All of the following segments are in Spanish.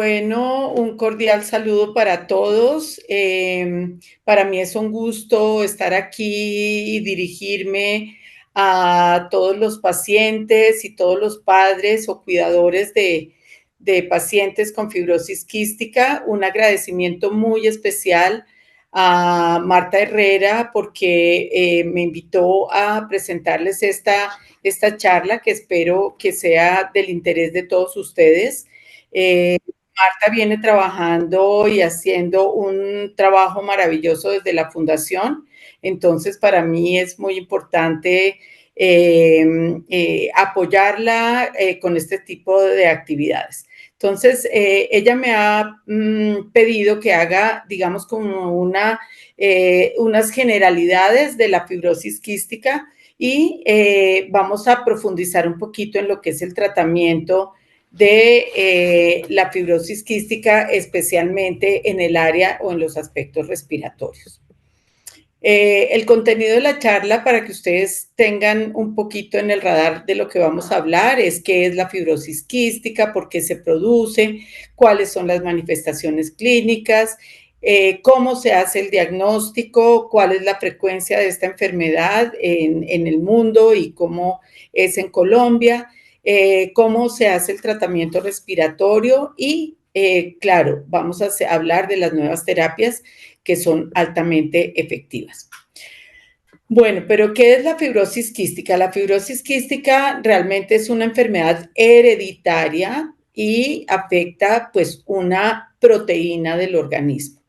Bueno, un cordial saludo para todos. Para mí es un gusto estar aquí y dirigirme a todos los pacientes y todos los padres o cuidadores de pacientes con fibrosis quística. Un agradecimiento muy especial a Marta Herrera porque me invitó a presentarles esta charla que espero que sea del interés de todos ustedes. Marta viene trabajando y haciendo un trabajo maravilloso desde la fundación, entonces para mí es muy importante apoyarla con este tipo de actividades. Entonces, ella me ha pedido que haga, digamos, como unas generalidades de la fibrosis quística y vamos a profundizar un poquito en lo que es el tratamiento de la fibrosis quística, especialmente en el área o en los aspectos respiratorios. El contenido de la charla, para que ustedes tengan un poquito en el radar de lo que vamos a hablar, es qué es la fibrosis quística, por qué se produce, cuáles son las manifestaciones clínicas, cómo se hace el diagnóstico, cuál es la frecuencia de esta enfermedad en el mundo y cómo es en Colombia, cómo se hace el tratamiento respiratorio y, claro, vamos a hablar de las nuevas terapias que son altamente efectivas. Bueno, pero ¿qué es la fibrosis quística? La fibrosis quística realmente es una enfermedad hereditaria y afecta pues una proteína del organismo.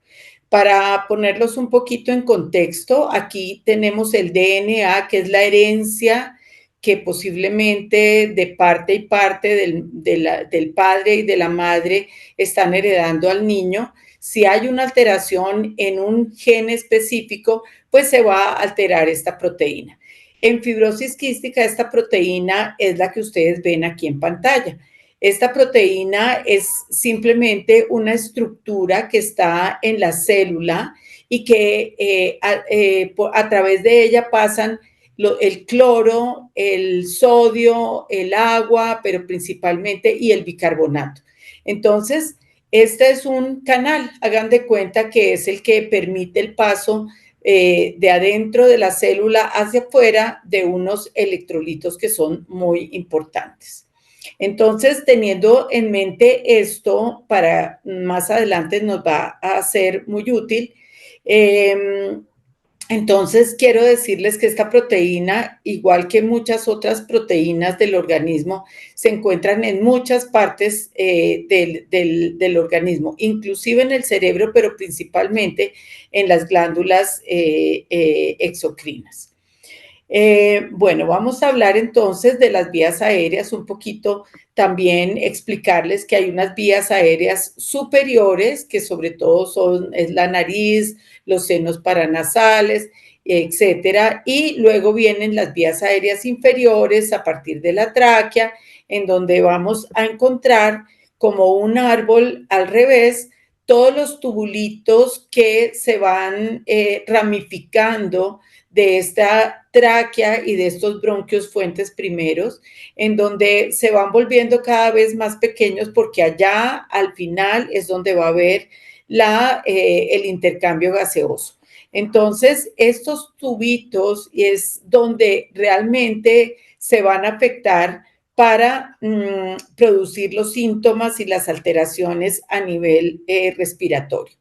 Para ponerlos un poquito en contexto, aquí tenemos el DNA, que es la herencia que posiblemente de parte y parte del padre y de la madre están heredando al niño. Si hay una alteración en un gen específico, pues se va a alterar esta proteína. En fibrosis quística, esta proteína es la que ustedes ven aquí en pantalla. Esta proteína es simplemente una estructura que está en la célula y que a través de ella pasan el cloro, el sodio, el agua, pero principalmente y el bicarbonato. Entonces, este es un canal, hagan de cuenta que es el que permite el paso de adentro de la célula hacia afuera de unos electrolitos que son muy importantes. Entonces, teniendo en mente esto, para más adelante nos va a ser muy útil. Entonces, quiero decirles que esta proteína, igual que muchas otras proteínas del organismo, se encuentran en muchas partes del organismo, inclusive en el cerebro, pero principalmente en las glándulas exocrinas. Bueno, vamos a hablar entonces de las vías aéreas, un poquito también explicarles que hay unas vías aéreas superiores, que sobre todo es la nariz, los senos paranasales, etcétera, y luego vienen las vías aéreas inferiores a partir de la tráquea, en donde vamos a encontrar como un árbol al revés todos los tubulitos que se van ramificando de esta tráquea y de estos bronquios fuentes primeros, en donde se van volviendo cada vez más pequeños porque allá al final es donde va a haber el intercambio gaseoso. Entonces, estos tubitos es donde realmente se van a afectar para producir los síntomas y las alteraciones a nivel respiratorio.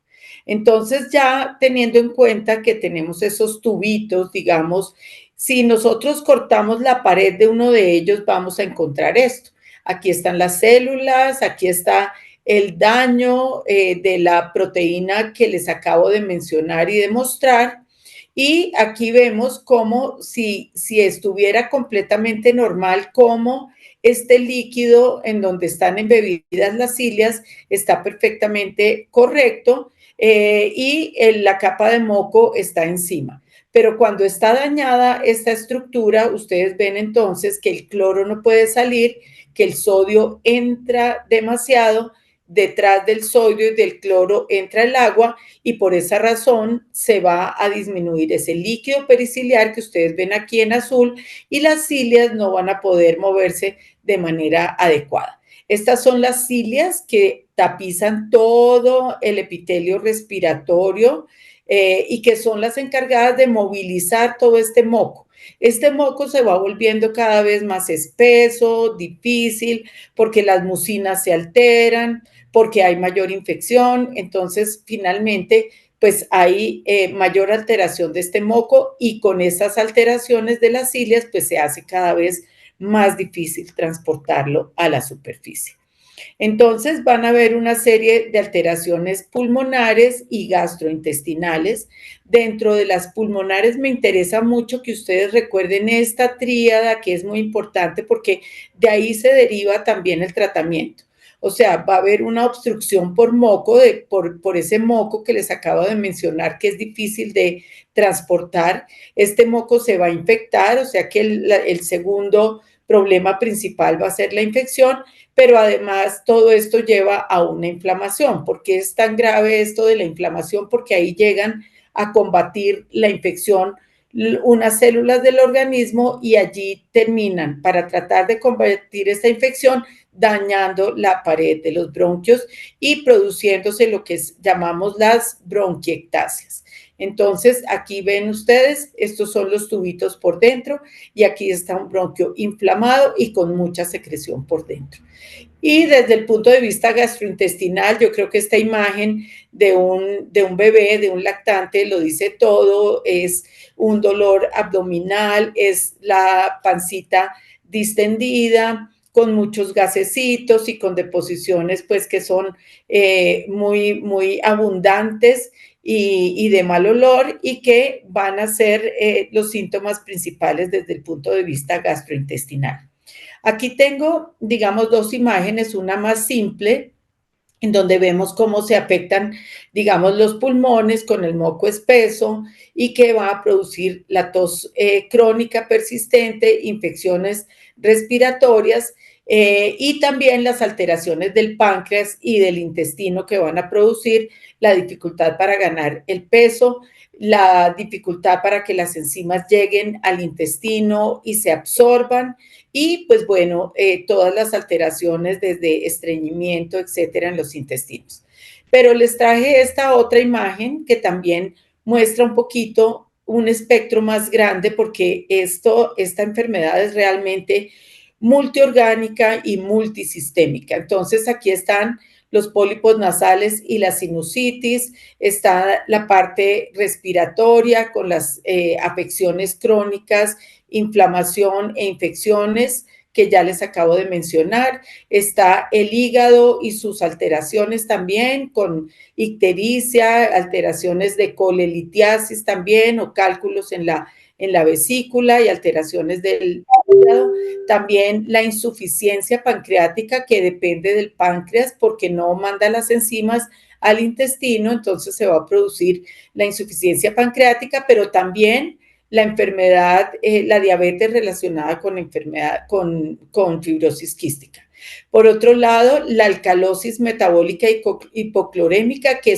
Entonces, ya teniendo en cuenta que tenemos esos tubitos, digamos, si nosotros cortamos la pared de uno de ellos, vamos a encontrar esto. Aquí están las células, aquí está el daño de la proteína que les acabo de mencionar y de mostrar. Y aquí vemos como si estuviera completamente normal, como este líquido en donde están embebidas las cilias está perfectamente correcto y la capa de moco está encima. Pero cuando está dañada esta estructura, ustedes ven entonces que el cloro no puede salir, que el sodio entra demasiado, detrás del sodio y del cloro entra el agua y por esa razón se va a disminuir ese líquido periciliar que ustedes ven aquí en azul y las cilias no van a poder moverse de manera adecuada. Estas son las cilias que tapizan todo el epitelio respiratorio y que son las encargadas de movilizar todo este moco. Este moco se va volviendo cada vez más espeso, difícil, porque las mucinas se alteran, porque hay mayor infección, entonces finalmente pues hay mayor alteración de este moco y con estas alteraciones de las cilias pues se hace cada vez más difícil transportarlo a la superficie. Entonces van a haber una serie de alteraciones pulmonares y gastrointestinales. Dentro de las pulmonares me interesa mucho que ustedes recuerden esta tríada que es muy importante porque de ahí se deriva también el tratamiento. O sea, va a haber una obstrucción por moco, por ese moco que les acabo de mencionar, que es difícil de transportar. Este moco se va a infectar, o sea que el segundo problema principal va a ser la infección, pero además todo esto lleva a una inflamación. ¿Por qué es tan grave esto de la inflamación? Porque ahí llegan a combatir la infección unas células del organismo y allí terminan para tratar de combatir esta infección dañando la pared de los bronquios y produciéndose lo que llamamos las bronquiectasias. Entonces, aquí ven ustedes, estos son los tubitos por dentro y aquí está un bronquio inflamado y con mucha secreción por dentro. Y desde el punto de vista gastrointestinal, yo creo que esta imagen de un bebé, de un lactante, lo dice todo, es un dolor abdominal, es la pancita distendida, con muchos gasecitos y con deposiciones pues que son muy abundantes y de mal olor y que van a ser los síntomas principales desde el punto de vista gastrointestinal. Aquí tengo, digamos, dos imágenes, una más simple, en donde vemos cómo se afectan, digamos, los pulmones con el moco espeso y que va a producir la tos crónica persistente, infecciones respiratorias y también las alteraciones del páncreas y del intestino que van a producir la dificultad para ganar el peso, la dificultad para que las enzimas lleguen al intestino y se absorban y pues bueno, todas las alteraciones desde estreñimiento, etcétera, en los intestinos. Pero les traje esta otra imagen que también muestra un poquito un espectro más grande porque esta enfermedad es realmente multiorgánica y multisistémica. Entonces aquí están los pólipos nasales y la sinusitis, está la parte respiratoria con las afecciones crónicas, inflamación e infecciones que ya les acabo de mencionar. Está el hígado y sus alteraciones también, con ictericia, alteraciones de colelitiasis también, o cálculos en la vesícula y alteraciones del hígado. También la insuficiencia pancreática que depende del páncreas porque no manda las enzimas al intestino, entonces se va a producir la insuficiencia pancreática, pero también la enfermedad, la diabetes relacionada con fibrosis quística. Por otro lado, la alcalosis metabólica hipoclorémica, que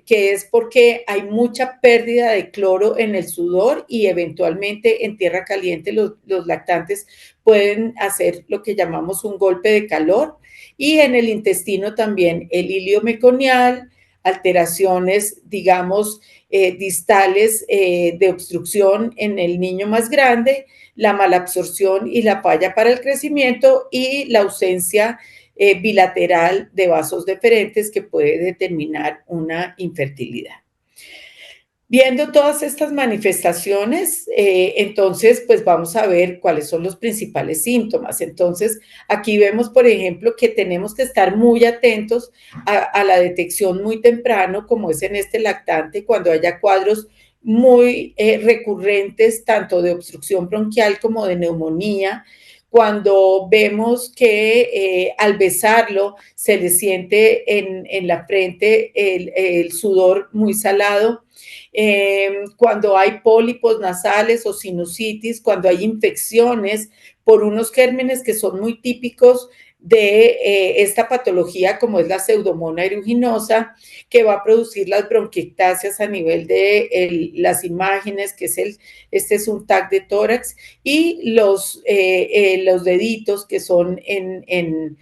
es porque hay mucha pérdida de cloro en el sudor y eventualmente en tierra caliente los lactantes pueden hacer lo que llamamos un golpe de calor. Y en el intestino también el ilio meconial, alteraciones, digamos, distales de obstrucción en el niño más grande, la malabsorción y la falla para el crecimiento y la ausencia bilateral de vasos deferentes que puede determinar una infertilidad. Viendo todas estas manifestaciones, entonces, pues vamos a ver cuáles son los principales síntomas. Entonces, aquí vemos, por ejemplo, que tenemos que estar muy atentos a la detección muy temprano, como es en este lactante, cuando haya cuadros muy recurrentes, tanto de obstrucción bronquial como de neumonía, cuando vemos que al besarlo se le siente en la frente el sudor muy salado, cuando hay pólipos nasales o sinusitis, cuando hay infecciones por unos gérmenes que son muy típicos de esta patología, como es la Pseudomonas aeruginosa, que va a producir las bronquiectasias a nivel de las imágenes, que es este es un TAC de tórax, y los deditos que son en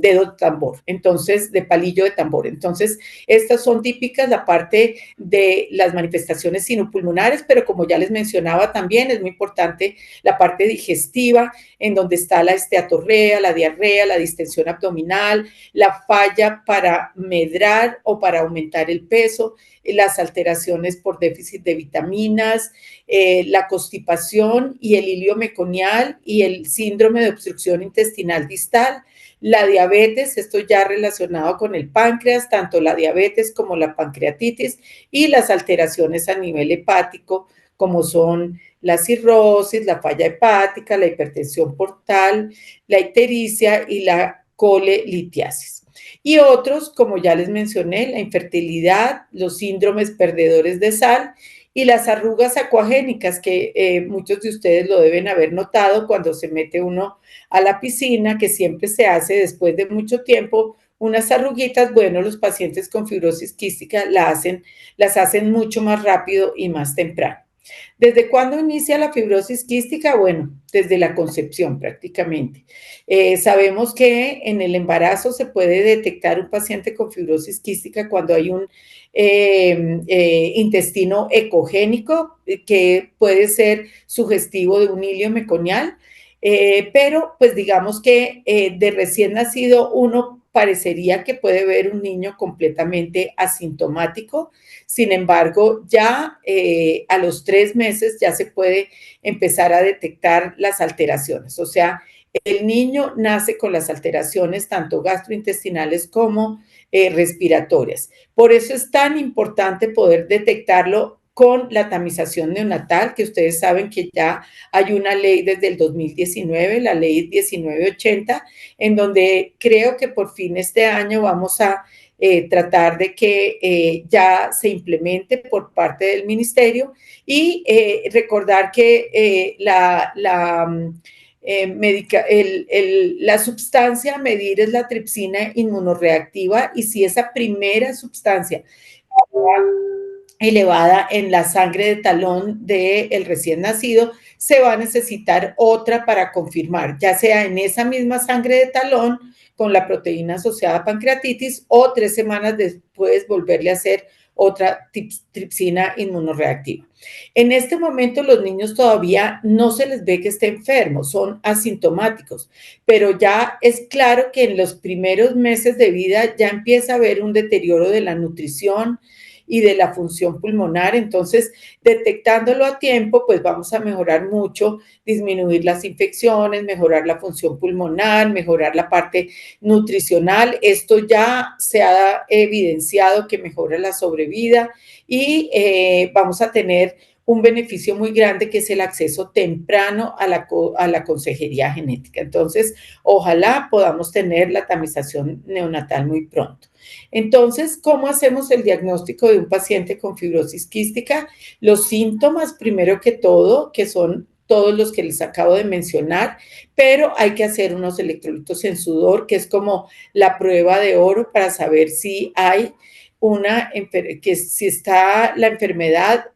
dedo de tambor, entonces, de palillo de tambor. Entonces, estas son típicas, la parte de las manifestaciones sinopulmonares, pero como ya les mencionaba también, es muy importante la parte digestiva, en donde está la esteatorrea, la diarrea, la distensión abdominal, la falla para medrar o para aumentar el peso, las alteraciones por déficit de vitaminas, la constipación y el hilio meconial y el síndrome de obstrucción intestinal distal, la diabetes, esto ya relacionado con el páncreas, tanto la diabetes como la pancreatitis y las alteraciones a nivel hepático, como son la cirrosis, la falla hepática, la hipertensión portal, la ictericia y la colelitiasis. Y otros, como ya les mencioné, la infertilidad, los síndromes perdedores de sal y las arrugas acuagénicas, que muchos de ustedes lo deben haber notado cuando se mete uno a la piscina, que siempre se hace después de mucho tiempo, unas arruguitas. Bueno, los pacientes con fibrosis quística las hacen mucho más rápido y más temprano. ¿Desde cuándo inicia la fibrosis quística? Bueno, desde la concepción prácticamente. Sabemos que en el embarazo se puede detectar un paciente con fibrosis quística cuando hay un intestino ecogénico que puede ser sugestivo de un hilio meconial, pero pues digamos que de recién nacido uno parecería que puede ver un niño completamente asintomático. Sin embargo, ya a los 3 meses ya se puede empezar a detectar las alteraciones. O sea, el niño nace con las alteraciones tanto gastrointestinales como respiratorias. Por eso es tan importante poder detectarlo con la tamización neonatal, que ustedes saben que ya hay una ley desde el 2019, la ley 1980, en donde creo que por fin este año vamos a tratar de que ya se implemente por parte del ministerio y recordar que la sustancia a medir es la tripsina inmunoreactiva, y si esa primera sustancia elevada en la sangre de talón del recién nacido, se va a necesitar otra para confirmar, ya sea en esa misma sangre de talón con la proteína asociada a pancreatitis, o 3 semanas después volverle a hacer otra tripsina inmunoreactiva. En este momento los niños todavía no se les ve que estén enfermos, son asintomáticos, pero ya es claro que en los primeros meses de vida ya empieza a haber un deterioro de la nutrición y de la función pulmonar. Entonces, detectándolo a tiempo, pues vamos a mejorar mucho, disminuir las infecciones, mejorar la función pulmonar, mejorar la parte nutricional. Esto ya se ha evidenciado que mejora la sobrevida y vamos a tener un beneficio muy grande, que es el acceso temprano a la consejería genética. Entonces, ojalá podamos tener la tamización neonatal muy pronto. Entonces, ¿cómo hacemos el diagnóstico de un paciente con fibrosis quística? Los síntomas, primero que todo, que son todos los que les acabo de mencionar, pero hay que hacer unos electrolitos en sudor, que es como la prueba de oro para saber si hay si está la enfermedad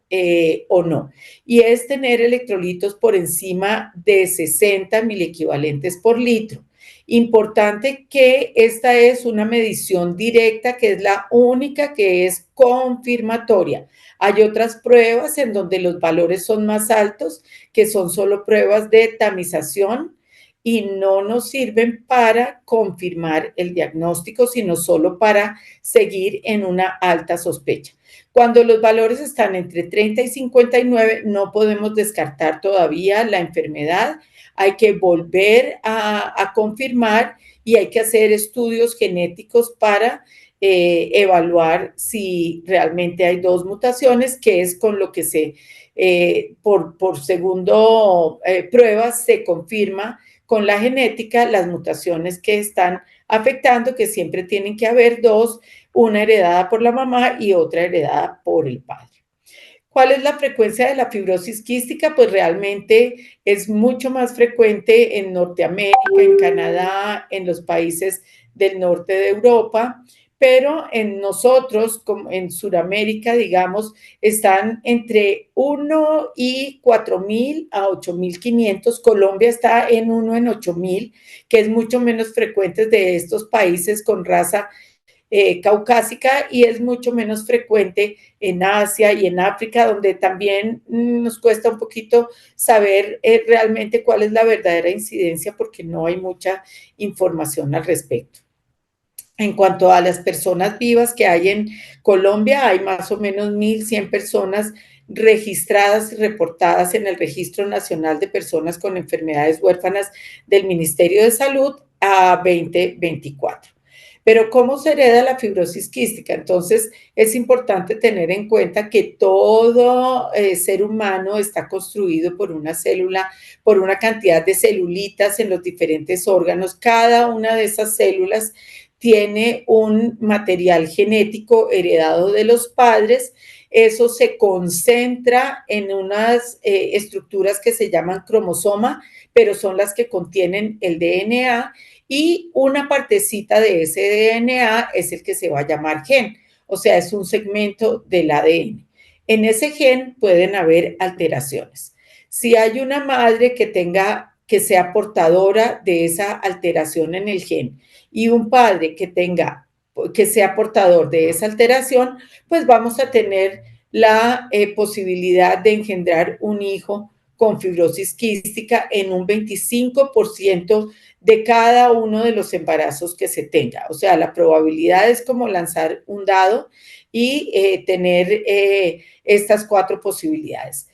o no. Y es tener electrolitos por encima de 60 milequivalentes por litro. Importante que esta es una medición directa, que es la única que es confirmatoria. Hay otras pruebas en donde los valores son más altos, que son solo pruebas de tamización y no nos sirven para confirmar el diagnóstico, sino solo para seguir en una alta sospecha. Cuando los valores están entre 30 y 59, no podemos descartar todavía la enfermedad. Hay que volver a confirmar y hay que hacer estudios genéticos para evaluar si realmente hay dos mutaciones, que es con lo que por segundo pruebas se confirma con la genética las mutaciones que están afectando, que siempre tienen que haber dos, una heredada por la mamá y otra heredada por el padre. ¿Cuál es la frecuencia de la fibrosis quística? Pues realmente es mucho más frecuente en Norteamérica, en Canadá, en los países del norte de Europa, pero en nosotros, como en Sudamérica, digamos, están entre 1 y 4.000 a 8.500. Colombia está en 1 en 8.000, que es mucho menos frecuente de estos países con raza caucásica, y es mucho menos frecuente en Asia y en África, donde también nos cuesta un poquito saber realmente cuál es la verdadera incidencia, porque no hay mucha información al respecto. En cuanto a las personas vivas que hay en Colombia, hay más o menos 1.100 personas registradas y reportadas en el Registro Nacional de Personas con Enfermedades Huérfanas del Ministerio de Salud a 2024. Pero ¿cómo se hereda la fibrosis quística? Entonces, es importante tener en cuenta que todo ser humano está construido por una célula, por una cantidad de celulitas en los diferentes órganos. Cada una de esas células tiene un material genético heredado de los padres. Eso se concentra en unas estructuras que se llaman cromosoma, pero son las que contienen el DNA, y una partecita de ese DNA es el que se va a llamar gen, o sea, es un segmento del ADN. En ese gen pueden haber alteraciones. Si hay una madre que sea portadora de esa alteración en el gen y un padre que sea portador de esa alteración, pues vamos a tener la posibilidad de engendrar un hijo con fibrosis quística en un 25% de cada uno de los embarazos que se tenga. O sea, la probabilidad es como lanzar un dado y tener estas 4 posibilidades.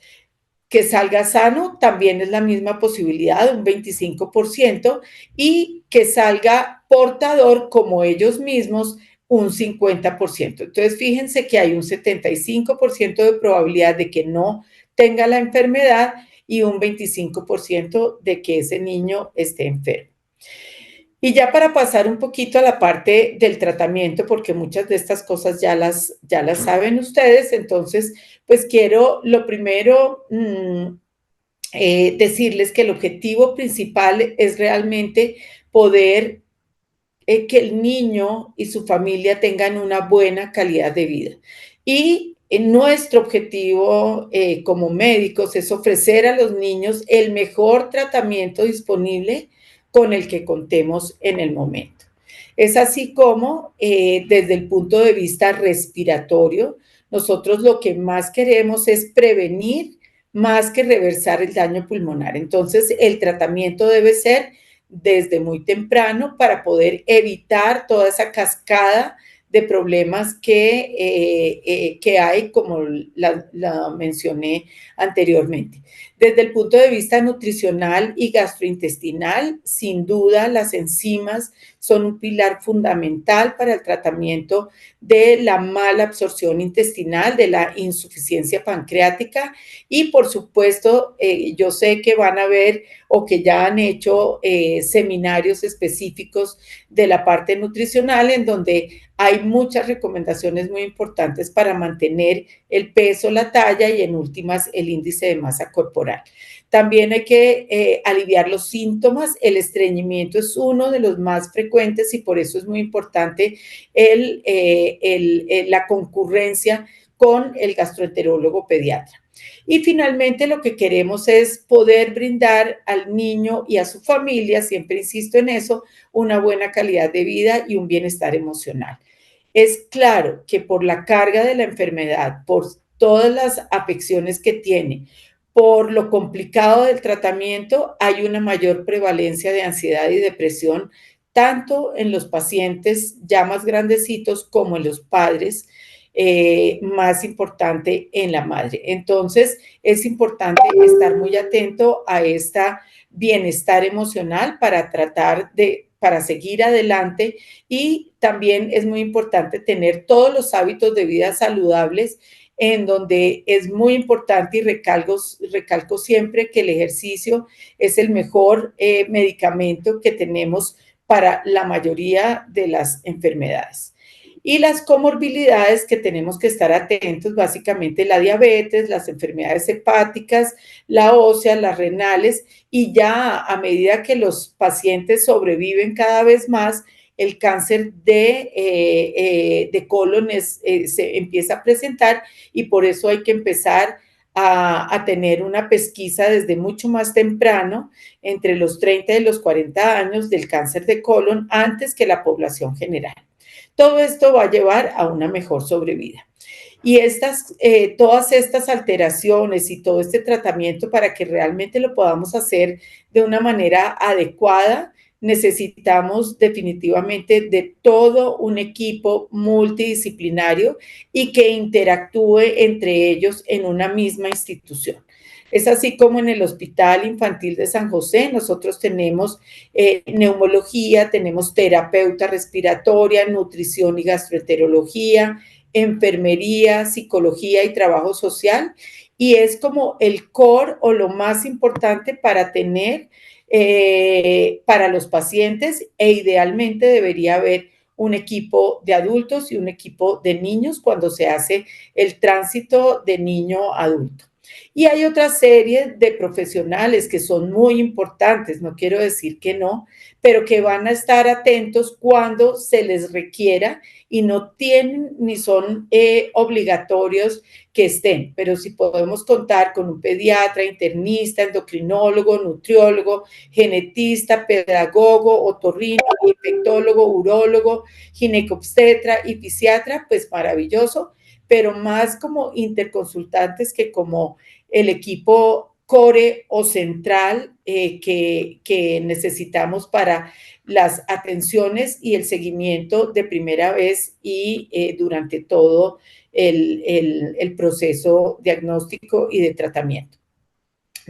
Que salga sano también es la misma posibilidad, un 25%, y que salga portador como ellos mismos, un 50%. Entonces, fíjense que hay un 75% de probabilidad de que no tenga la enfermedad y un 25% de que ese niño esté enfermo. Y ya para pasar un poquito a la parte del tratamiento, porque muchas de estas cosas ya las saben ustedes, entonces, pues quiero lo primero decirles que el objetivo principal es realmente poder que el niño y su familia tengan una buena calidad de vida. Y nuestro objetivo como médicos es ofrecer a los niños el mejor tratamiento disponible con el que contemos en el momento. Es así como desde el punto de vista respiratorio, nosotros lo que más queremos es prevenir más que reversar el daño pulmonar. Entonces, el tratamiento debe ser desde muy temprano para poder evitar toda esa cascada de problemas que hay, como la mencioné anteriormente. Desde el punto de vista nutricional y gastrointestinal, sin duda las enzimas son un pilar fundamental para el tratamiento de la mala absorción intestinal, de la insuficiencia pancreática, y por supuesto, yo sé que van a ver o que ya han hecho seminarios específicos de la parte nutricional, en donde hay muchas recomendaciones muy importantes para mantener el peso, la talla y en últimas el índice de masa corporal. También hay que aliviar los síntomas. El estreñimiento es uno de los más frecuentes y por eso es muy importante la concurrencia con el gastroenterólogo pediatra. Y finalmente lo que queremos es poder brindar al niño y a su familia, siempre insisto en eso, una buena calidad de vida y un bienestar emocional. Es claro que por la carga de la enfermedad, por todas las afecciones que tiene, por lo complicado del tratamiento, hay una mayor prevalencia de ansiedad y depresión, tanto en los pacientes ya más grandecitos como en los padres, más importante en la madre. Entonces, es importante estar muy atento a este bienestar emocional para seguir adelante, y también es muy importante tener todos los hábitos de vida saludables, en donde es muy importante, y recalco siempre que el ejercicio es el mejor medicamento que tenemos para la mayoría de las enfermedades. Y las comorbilidades que tenemos que estar atentos, básicamente la diabetes, las enfermedades hepáticas, la ósea, las renales, y ya a medida que los pacientes sobreviven cada vez más, el cáncer de colon se empieza a presentar y por eso hay que empezar a tener una pesquisa desde mucho más temprano, entre los 30 y los 40 años, del cáncer de colon antes que la población general. Todo esto va a llevar a una mejor sobrevida. Y todas estas alteraciones y todo este tratamiento para que realmente lo podamos hacer de una manera adecuada, necesitamos definitivamente de todo un equipo multidisciplinario y que interactúe entre ellos en una misma institución. Es así como en el Hospital Infantil de San José nosotros tenemos neumología, tenemos terapeuta respiratoria, nutrición y gastroenterología, enfermería, psicología y trabajo social, y es como el core o lo más importante para tener para los pacientes, e idealmente debería haber un equipo de adultos y un equipo de niños cuando se hace el tránsito de niño a adulto. Y hay otra serie de profesionales que son muy importantes, no quiero decir que no, pero que van a estar atentos cuando se les requiera y no tienen ni son obligatorios que estén, pero si podemos contar con un pediatra, internista, endocrinólogo, nutriólogo, genetista, pedagogo, otorrino, infectólogo, urólogo, ginecobstetra y fisiatra, pues maravilloso, pero más como interconsultantes que como el equipo core o central que necesitamos para las atenciones y el seguimiento de primera vez y durante todo el proceso diagnóstico y de tratamiento.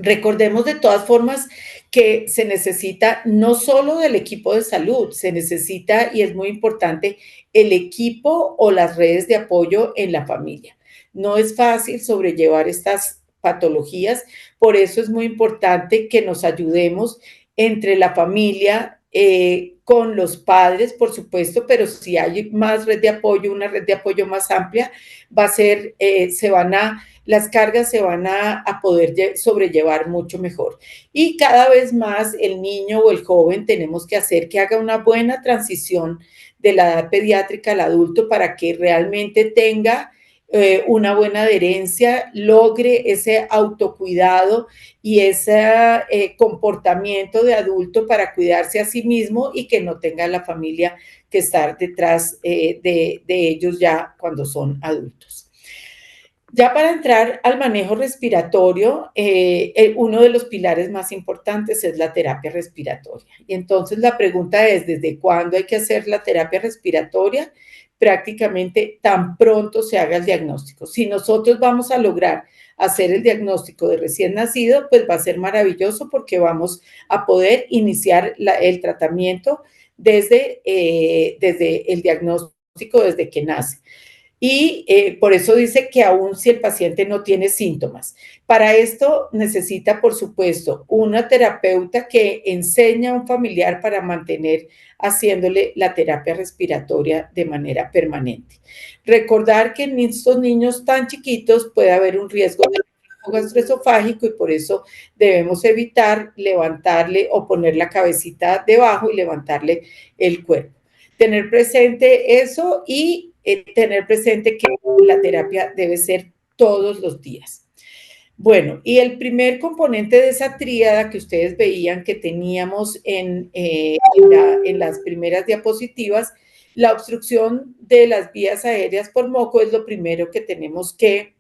Recordemos de todas formas que se necesita no solo del equipo de salud, se necesita, y es muy importante, el equipo o las redes de apoyo en la familia. No es fácil sobrellevar estas patologías, por eso es muy importante que nos ayudemos entre la familia, con los padres, por supuesto, pero si hay más red de apoyo, una red de apoyo más amplia, va a ser, las cargas se van a poder sobrellevar mucho mejor. Y cada vez más el niño o el joven tenemos que hacer que haga una buena transición de la edad pediátrica al adulto para que realmente tenga una buena adherencia, logre ese autocuidado y ese comportamiento de adulto para cuidarse a sí mismo y que no tenga la familia que estar detrás de ellos ya cuando son adultos. Ya para entrar al manejo respiratorio, uno de los pilares más importantes es la terapia respiratoria. Y entonces la pregunta es, ¿desde cuándo hay que hacer la terapia respiratoria? Prácticamente tan pronto se haga el diagnóstico. Si nosotros vamos a lograr hacer el diagnóstico de recién nacido, pues va a ser maravilloso porque vamos a poder iniciar el tratamiento desde el diagnóstico, desde que nace. Y por eso dice que aún si el paciente no tiene síntomas. Para esto necesita, por supuesto, una terapeuta que enseña a un familiar para mantener haciéndole la terapia respiratoria de manera permanente. Recordar que en estos niños tan chiquitos puede haber un riesgo de gastroesofágico y por eso debemos evitar levantarle o poner la cabecita debajo y levantarle el cuerpo. Tener presente eso y tener presente que la terapia debe ser todos los días. Bueno, y el primer componente de esa tríada que ustedes veían que teníamos en las primeras diapositivas, la obstrucción de las vías aéreas por moco es lo primero que tenemos que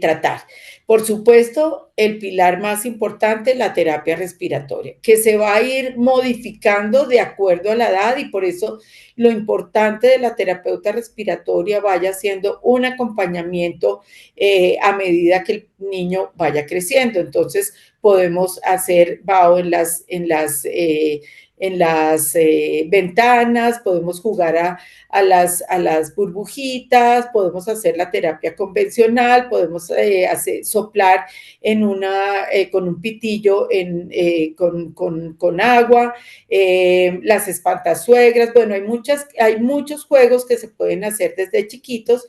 tratar. Por supuesto, el pilar más importante, la terapia respiratoria, que se va a ir modificando de acuerdo a la edad y por eso lo importante de la terapeuta respiratoria vaya siendo un acompañamiento a medida que el niño vaya creciendo. Entonces, podemos hacer BAO ventanas, podemos jugar a las burbujitas, podemos hacer la terapia convencional, podemos soplar con un pitillo con agua, las espantasuegras. Bueno, hay muchos juegos que se pueden hacer desde chiquitos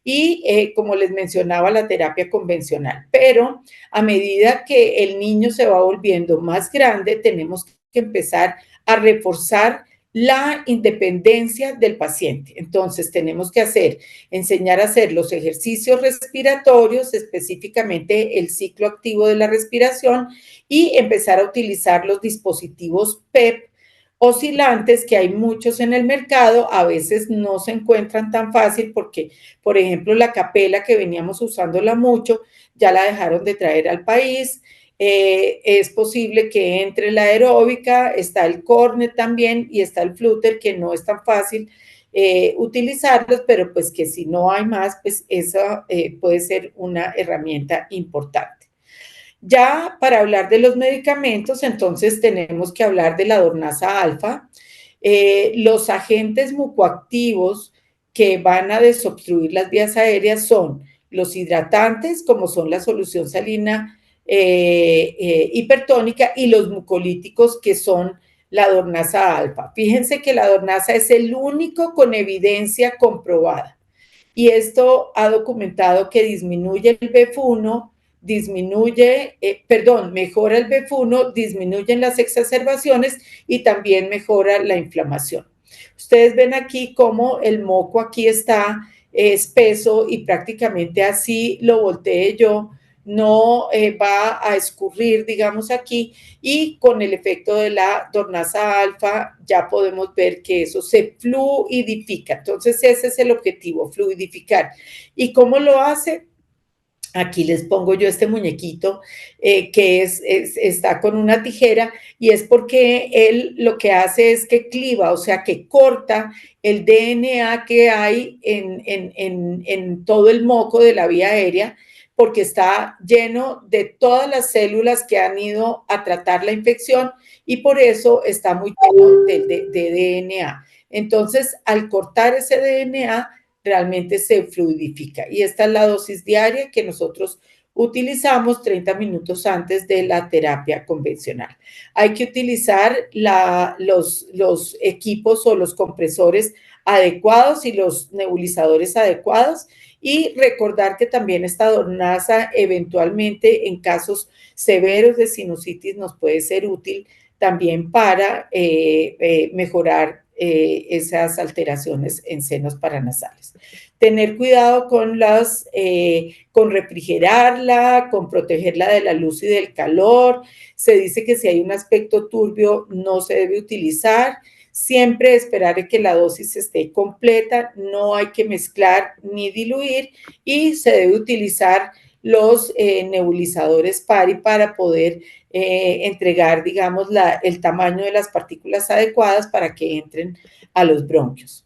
y como les mencionaba, la terapia convencional. Pero a medida que el niño se va volviendo más grande, tenemos que empezar a reforzar la independencia del paciente. Entonces, tenemos que enseñar a hacer los ejercicios respiratorios, específicamente el ciclo activo de la respiración, y empezar a utilizar los dispositivos PEP oscilantes, que hay muchos en el mercado. A veces no se encuentran tan fácil porque, por ejemplo, la Capella, que veníamos usándola mucho, ya la dejaron de traer al país. Es posible que entre la aeróbica, está el Cornet también y está el Flutter, que no es tan fácil utilizarlos, pero pues que si no hay más, pues esa puede ser una herramienta importante. Ya para hablar de los medicamentos, entonces tenemos que hablar de la Dornasa alfa. Los agentes mucoactivos que van a desobstruir las vías aéreas son los hidratantes, como son la solución salina hipertónica, y los mucolíticos, que son la Dornasa alfa. Fíjense que la Dornasa es el único con evidencia comprobada, y esto ha documentado que disminuye el BEF1, mejora el BEF1, disminuyen las exacerbaciones y también mejora la inflamación. Ustedes ven aquí cómo el moco aquí está espeso, y prácticamente así lo volteé yo, no va a escurrir, digamos, aquí, y con el efecto de la Dornasa alfa ya podemos ver que eso se fluidifica. Entonces ese es el objetivo, fluidificar. ¿Y cómo lo hace? Aquí les pongo yo este muñequito que está con una tijera, y es porque él lo que hace es que cliva, o sea, que corta el DNA que hay en todo el moco de la vía aérea, porque está lleno de todas las células que han ido a tratar la infección, y por eso está muy lleno de DNA. Entonces, al cortar ese DNA, realmente se fluidifica. Y esta es la dosis diaria que nosotros utilizamos 30 minutos antes de la terapia convencional. Hay que utilizar los equipos o los compresores adecuados y los nebulizadores adecuados, y recordar que también esta Dornasa eventualmente en casos severos de sinusitis nos puede ser útil también para mejorar esas alteraciones en senos paranasales. Tener cuidado con refrigerarla, con protegerla de la luz y del calor. Se dice que si hay un aspecto turbio no se debe utilizar. Siempre esperar a que la dosis esté completa, no hay que mezclar ni diluir, y se debe utilizar los nebulizadores PARI para poder entregar, digamos, el tamaño de las partículas adecuadas para que entren a los bronquios.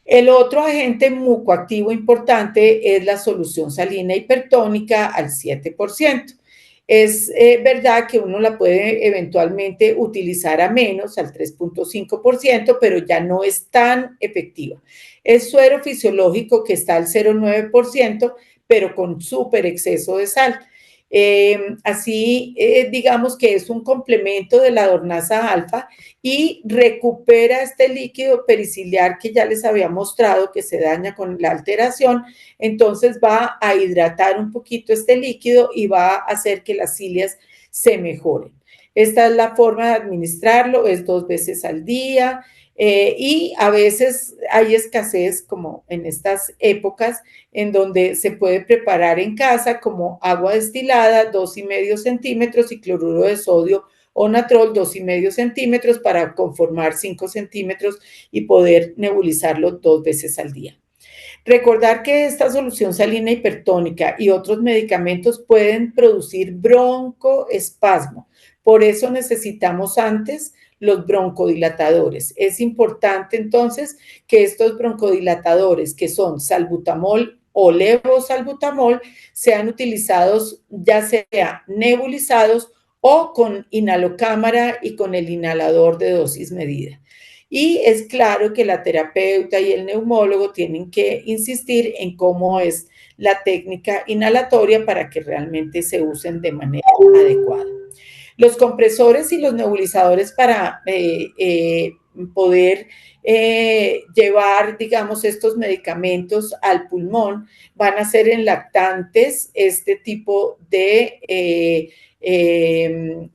El otro agente mucoactivo importante es la solución salina hipertónica al 7%. Es verdad que uno la puede eventualmente utilizar a menos, al 3.5%, pero ya no es tan efectiva. Es suero fisiológico, que está al 0.9%, pero con súper exceso de sal. Digamos que es un complemento de la Dornasa alfa, y recupera este líquido periciliar que ya les había mostrado que se daña con la alteración. Entonces va a hidratar un poquito este líquido y va a hacer que las cilias se mejoren. Esta es la forma de administrarlo, es 2 veces al día. Y a veces hay escasez, como en estas épocas, en donde se puede preparar en casa como agua destilada, 2,5 centímetros, y cloruro de sodio o natrol, 2,5 centímetros, para conformar 5 centímetros y poder nebulizarlo 2 veces al día. Recordar que esta solución salina hipertónica y otros medicamentos pueden producir broncoespasmo. Por eso necesitamos antes los broncodilatadores. Es importante entonces que estos broncodilatadores, que son salbutamol o levosalbutamol, sean utilizados ya sea nebulizados o con inhalocámara y con el inhalador de dosis medida. Y es claro que la terapeuta y el neumólogo tienen que insistir en cómo es la técnica inhalatoria para que realmente se usen de manera adecuada. Los compresores y los nebulizadores para poder llevar, digamos, estos medicamentos al pulmón van a ser en lactantes este tipo de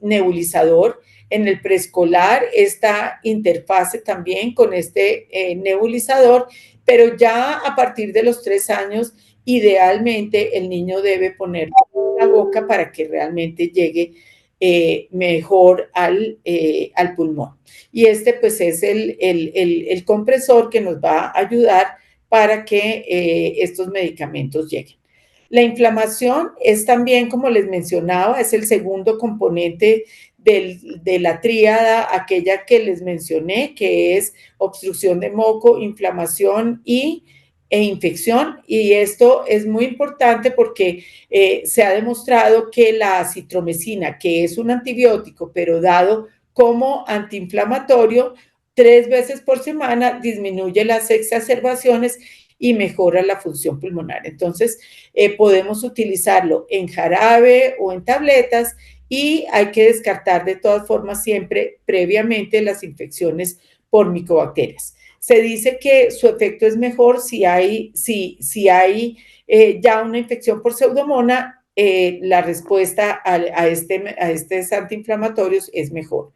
nebulizador. En el preescolar esta interfase también con este nebulizador, pero ya a partir de los 3 años, idealmente el niño debe ponerlo en la boca para que realmente llegue mejor al pulmón. Y este pues es el compresor que nos va a ayudar para que estos medicamentos lleguen. La inflamación es también, como les mencionaba, es el segundo componente de la tríada, aquella que les mencioné, que es obstrucción de moco, inflamación e infección. Y esto es muy importante porque se ha demostrado que la acitromicina, que es un antibiótico, pero dado como antiinflamatorio, 3 veces por semana disminuye las exacerbaciones y mejora la función pulmonar. Entonces, podemos utilizarlo en jarabe o en tabletas y hay que descartar de todas formas siempre previamente las infecciones por micobacterias. Se dice que su efecto es mejor si hay ya una infección por pseudomonas, la respuesta a estos antiinflamatorios es mejor.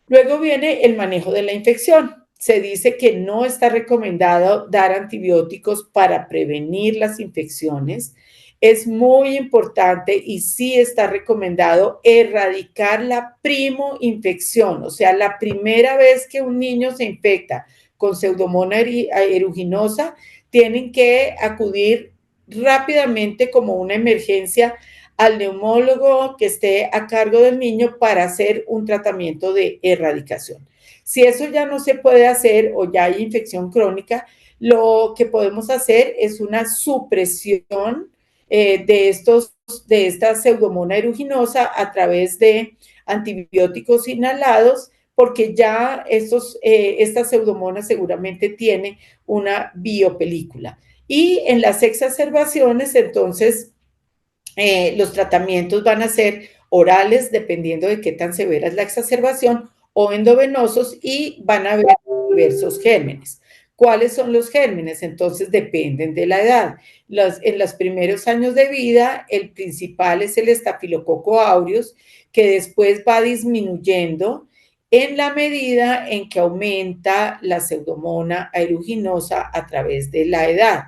Luego viene el manejo de la infección. Se dice que no está recomendado dar antibióticos para prevenir las infecciones. Es muy importante y sí está recomendado erradicar la primoinfección, o sea, la primera vez que un niño se infecta con Pseudomonas aeruginosa, tienen que acudir rápidamente como una emergencia al neumólogo que esté a cargo del niño para hacer un tratamiento de erradicación. Si eso ya no se puede hacer o ya hay infección crónica, lo que podemos hacer es una supresión de esta Pseudomonas aeruginosa a través de antibióticos inhalados, porque ya esta Pseudomonas seguramente tiene una biopelícula. Y en las exacerbaciones, entonces, los tratamientos van a ser orales, dependiendo de qué tan severa es la exacerbación, o endovenosos, y van a haber diversos gérmenes. ¿Cuáles son los gérmenes? Entonces dependen de la edad. En los primeros años de vida, el principal es el estafilococo aureus, que después va disminuyendo en la medida en que aumenta la Pseudomonas aeruginosa a través de la edad.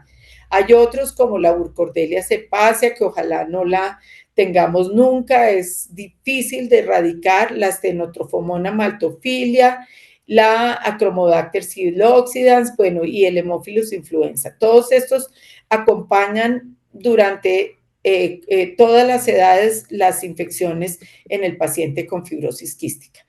Hay otros como la Burkholderia cepacia, que ojalá no la tengamos nunca, es difícil de erradicar, la Stenotrophomonas maltophilia, la Achromodacter psiloxidans, bueno, y el Haemophilus influenza. Todos estos acompañan durante todas las edades las infecciones en el paciente con fibrosis quística.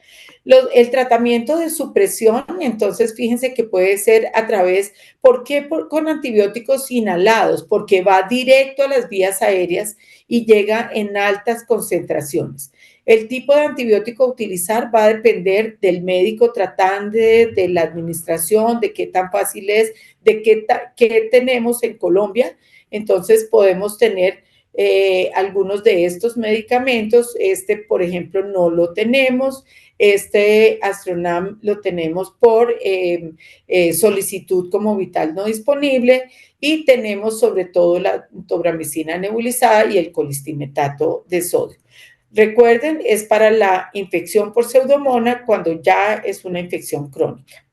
El tratamiento de supresión, entonces fíjense que puede ser a través, ¿por qué con antibióticos inhalados? Porque va directo a las vías aéreas y llega en altas concentraciones. El tipo de antibiótico a utilizar va a depender del médico tratante, de la administración, de qué tan fácil es, de qué tenemos en Colombia. Entonces podemos tener algunos de estos medicamentos. Por ejemplo, no lo tenemos. Astronam lo tenemos por solicitud como vital no disponible, y tenemos sobre todo la tobramicina nebulizada y el colistimetato de sodio. Recuerden, es para la infección por pseudomonas cuando ya es una infección crónica.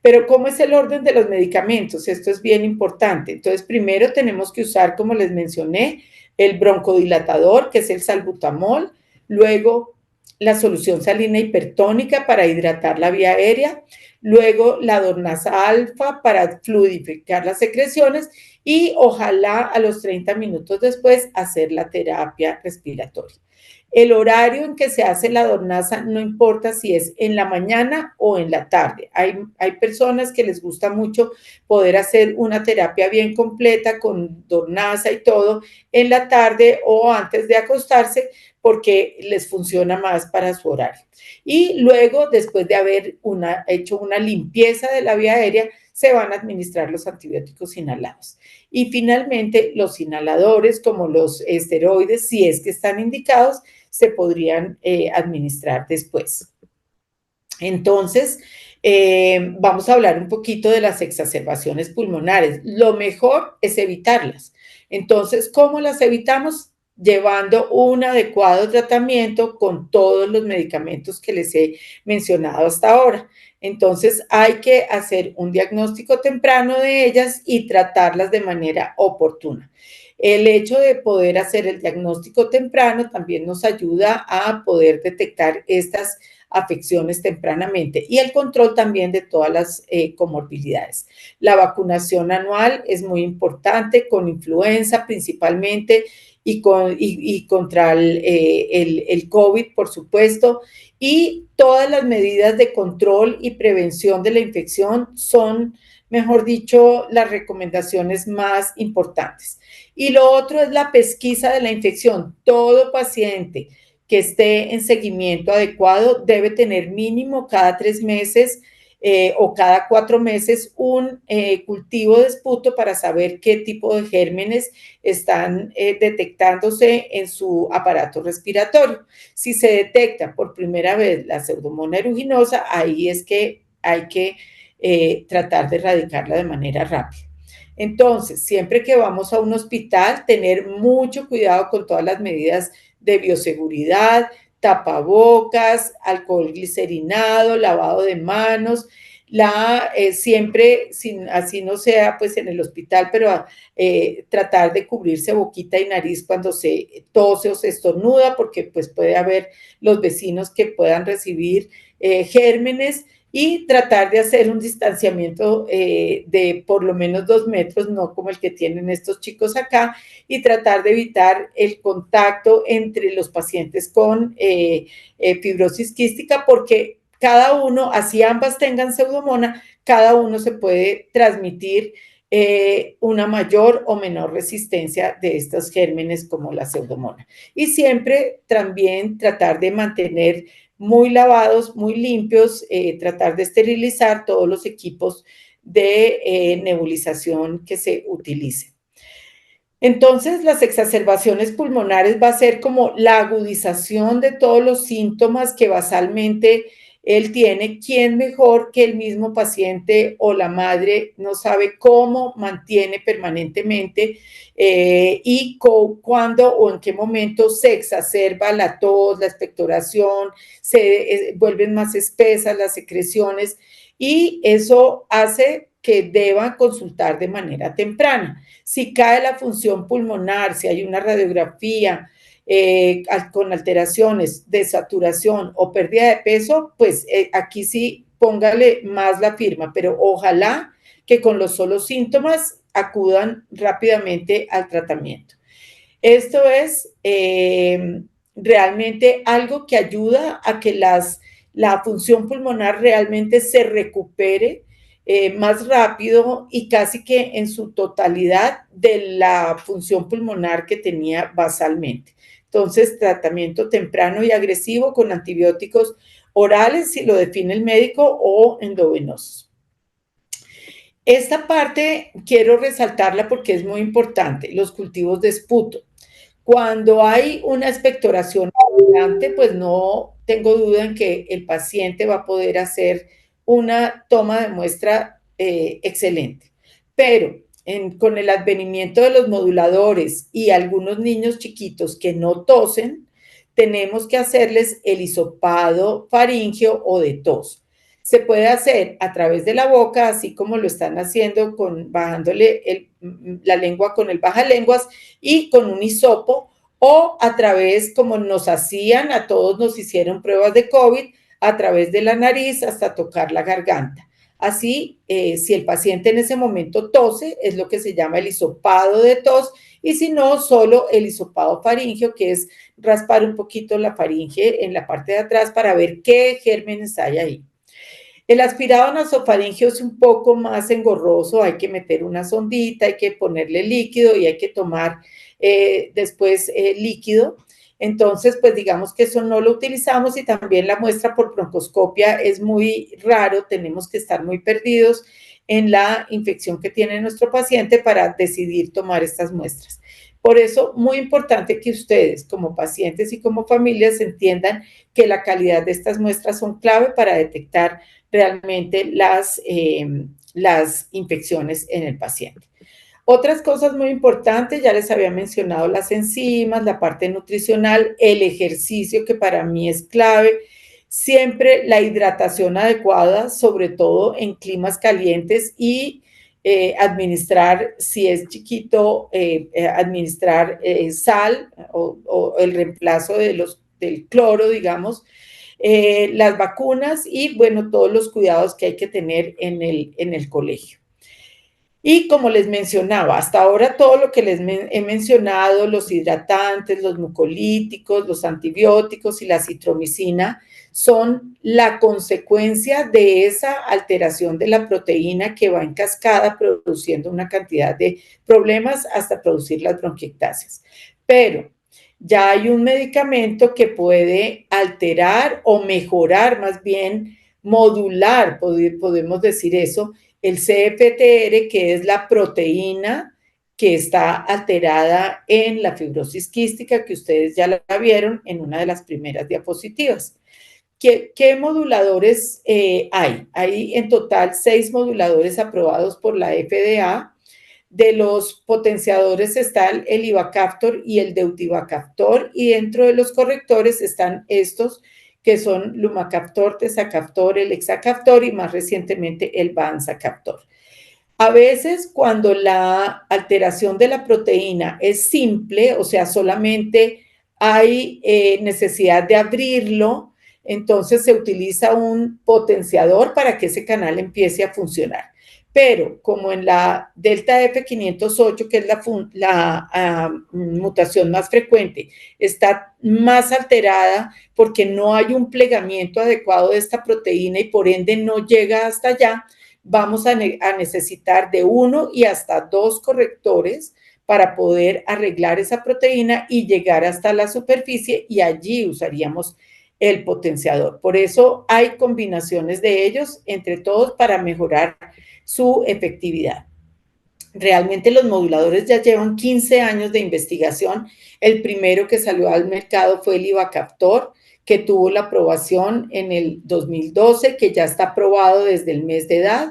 Pero ¿cómo es el orden de los medicamentos? Esto es bien importante. Entonces, primero tenemos que usar, como les mencioné, el broncodilatador, que es el salbutamol, luego la solución salina hipertónica para hidratar la vía aérea, luego la dornasa alfa para fluidificar las secreciones y ojalá a los 30 minutos después hacer la terapia respiratoria. El horario en que se hace la dornaza no importa si es en la mañana o en la tarde. Hay personas que les gusta mucho poder hacer una terapia bien completa con dornaza y todo en la tarde o antes de acostarse porque les funciona más para su horario. Y luego, después de haber hecho una limpieza de la vía aérea, se van a administrar los antibióticos inhalados. Y finalmente, los inhaladores, como los esteroides, si es que están indicados, se podrían administrar después. Entonces, vamos a hablar un poquito de las exacerbaciones pulmonares. Lo mejor es evitarlas. Entonces, ¿cómo las evitamos? Llevando un adecuado tratamiento con todos los medicamentos que les he mencionado hasta ahora. Entonces, hay que hacer un diagnóstico temprano de ellas y tratarlas de manera oportuna. El hecho de poder hacer el diagnóstico temprano también nos ayuda a poder detectar estas afecciones tempranamente y el control también de todas las comorbilidades. La vacunación anual es muy importante con influenza principalmente y contra el COVID, por supuesto, y todas las medidas de control y prevención de la infección son, mejor dicho, las recomendaciones más importantes. Y lo otro es la pesquisa de la infección. Todo paciente que esté en seguimiento adecuado debe tener mínimo cada 3 meses o cada 4 meses un cultivo de esputo para saber qué tipo de gérmenes están detectándose en su aparato respiratorio. Si se detecta por primera vez la Pseudomonas aeruginosa, ahí es que hay que tratar de erradicarla de manera rápida. Entonces, siempre que vamos a un hospital, tener mucho cuidado con todas las medidas de bioseguridad, tapabocas, alcohol glicerinado, lavado de manos, siempre, así no sea pues en el hospital, pero tratar de cubrirse boquita y nariz cuando se tose o se estornuda, porque pues puede haber los vecinos que puedan recibir gérmenes y tratar de hacer un distanciamiento de por lo menos 2 metros, no como el que tienen estos chicos acá, y tratar de evitar el contacto entre los pacientes con fibrosis quística, porque cada uno, así ambas tengan pseudomonas, cada uno se puede transmitir una mayor o menor resistencia de estos gérmenes como la pseudomonas. Y siempre también tratar de mantener muy lavados, muy limpios, tratar de esterilizar todos los equipos de nebulización que se utilicen. Entonces, las exacerbaciones pulmonares va a ser como la agudización de todos los síntomas que basalmente él tiene. ¿Quién mejor que el mismo paciente o la madre no sabe cómo mantiene permanentemente y cuándo o en qué momento se exacerba la tos, la expectoración, se vuelven más espesas las secreciones y eso hace que deban consultar de manera temprana? Si cae la función pulmonar, si hay una radiografía con alteraciones de saturación o pérdida de peso, pues aquí sí póngale más la firma, pero ojalá que con los solos síntomas acudan rápidamente al tratamiento. Esto es realmente algo que ayuda a que la función pulmonar realmente se recupere más rápido y casi que en su totalidad de la función pulmonar que tenía basalmente. Entonces, tratamiento temprano y agresivo con antibióticos orales, si lo define el médico, o endovenosos. Esta parte quiero resaltarla porque es muy importante, los cultivos de esputo. Cuando hay una expectoración abundante, pues no tengo duda en que el paciente va a poder hacer una toma de muestra excelente. Pero con el advenimiento de los moduladores y algunos niños chiquitos que no tosen, tenemos que hacerles el hisopado faríngeo o de tos. Se puede hacer a través de la boca, así como lo están haciendo bajándole la lengua con el bajalenguas y con un hisopo, o a través, como nos hacían, a todos nos hicieron pruebas de COVID, a través de la nariz hasta tocar la garganta. Así, si el paciente en ese momento tose, es lo que se llama el hisopado de tos, y si no, solo el hisopado faríngeo, que es raspar un poquito la faringe en la parte de atrás para ver qué gérmenes hay ahí. El aspirado nasofaríngeo es un poco más engorroso, hay que meter una sondita, hay que ponerle líquido y hay que tomar después líquido. Entonces, pues digamos que eso no lo utilizamos y también la muestra por broncoscopia es muy raro, tenemos que estar muy perdidos en la infección que tiene nuestro paciente para decidir tomar estas muestras. Por eso, muy importante que ustedes como pacientes y como familias entiendan que la calidad de estas muestras son clave para detectar realmente las infecciones en el paciente. Otras cosas muy importantes, ya les había mencionado las enzimas, la parte nutricional, el ejercicio que para mí es clave, siempre la hidratación adecuada, sobre todo en climas calientes y administrar, si es chiquito, administrar sal o el reemplazo del cloro, digamos, las vacunas y, bueno, todos los cuidados que hay que tener en el colegio. Y como les mencionaba, hasta ahora todo lo que les he mencionado, los hidratantes, los mucolíticos, los antibióticos y la citromicina, son la consecuencia de esa alteración de la proteína que va en cascada produciendo una cantidad de problemas hasta producir las bronquiectasias. Pero ya hay un medicamento que puede alterar o mejorar, más bien modular, podemos decir eso, el CFTR, que es la proteína que está alterada en la fibrosis quística, que ustedes ya la vieron en una de las primeras diapositivas. ¿Qué moduladores hay? Hay en total 6 moduladores aprobados por la FDA. De los potenciadores están el ivacaftor y el deutivacaftor, y dentro de los correctores están estos que son lumacaftor, tezacaftor, el hexacaftor y más recientemente el vanzacaftor. A veces cuando la alteración de la proteína es simple, o sea, solamente hay necesidad de abrirlo, entonces se utiliza un potenciador para que ese canal empiece a funcionar. Pero como en la delta F508, que es la mutación más frecuente, está más alterada porque no hay un plegamiento adecuado de esta proteína y por ende no llega hasta allá, vamos a necesitar de 1 y hasta 2 correctores para poder arreglar esa proteína y llegar hasta la superficie, y allí usaríamos el potenciador. Por eso hay combinaciones de ellos entre todos para mejorar su efectividad. Realmente los moduladores ya llevan 15 años de investigación. El primero que salió al mercado fue el ivacaftor, que tuvo la aprobación en el 2012, que ya está aprobado desde el mes de edad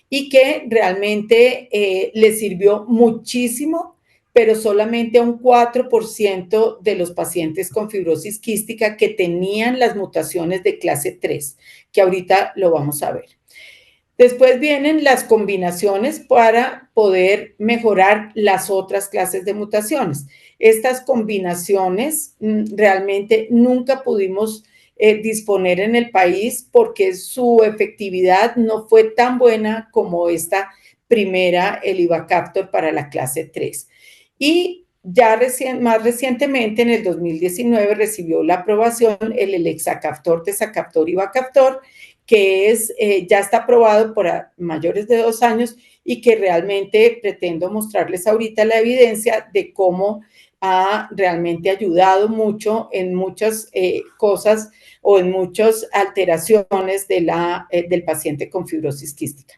y que realmente le sirvió muchísimo, pero solamente a un 4% de los pacientes con fibrosis quística que tenían las mutaciones de clase 3, que ahorita lo vamos a ver. Después vienen las combinaciones para poder mejorar las otras clases de mutaciones. Estas combinaciones realmente nunca pudimos disponer en el país porque su efectividad no fue tan buena como esta primera, el ivacaftor para la clase 3. Y ya más recientemente, en el 2019, recibió la aprobación el elexacaftor, tezacaftor y ivacaftor, que ya está aprobado por mayores de 2 años y que realmente pretendo mostrarles ahorita la evidencia de cómo ha realmente ayudado mucho en muchas cosas o en muchas alteraciones del paciente con fibrosis quística.